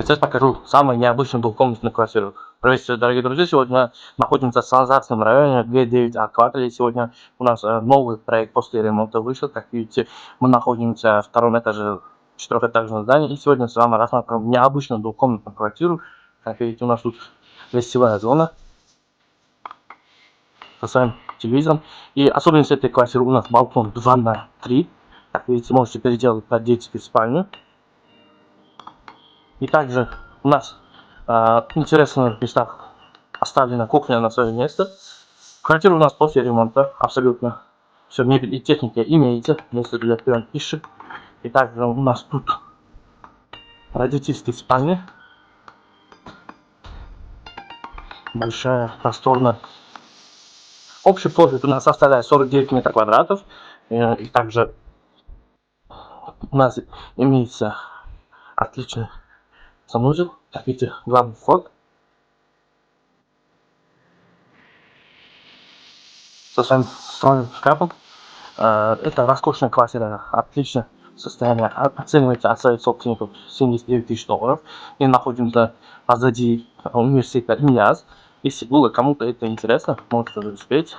Сейчас покажу самую необычную двухкомнатную квартиру. Приветствую, дорогие друзья! Сегодня находимся в Санжарском районе, 2-9А квартале. Сегодня у нас новый проект после ремонта вышел. Как видите, мы находимся на втором этаже четырехэтажного здания. И сегодня с вами рассматриваем необычную двухкомнатную квартиру. Как видите, у нас тут гостевая зона со своим телевизором. И особенность этой квартиры у нас балкон 2×3. Как видите, можете переделать под детскую спальню. И также у нас в интересных местах оставлена кухня на свое место. Квартира у нас после ремонта абсолютно все, мебель и техника имеется, место для приема пищи. И также у нас тут родительские спальни, большая, просторная. Общий площадь у нас составляет 49 метров квадратов. И также у нас имеется отличный санузел, как видите, главный вход со своим встроенным шкафом. Это роскошная квартира, отличное состояние, оценивается от своих собственников 79 тысяч долларов. И находимся позади университета ИМЯС. Если было кому-то это интересно, можете успеть.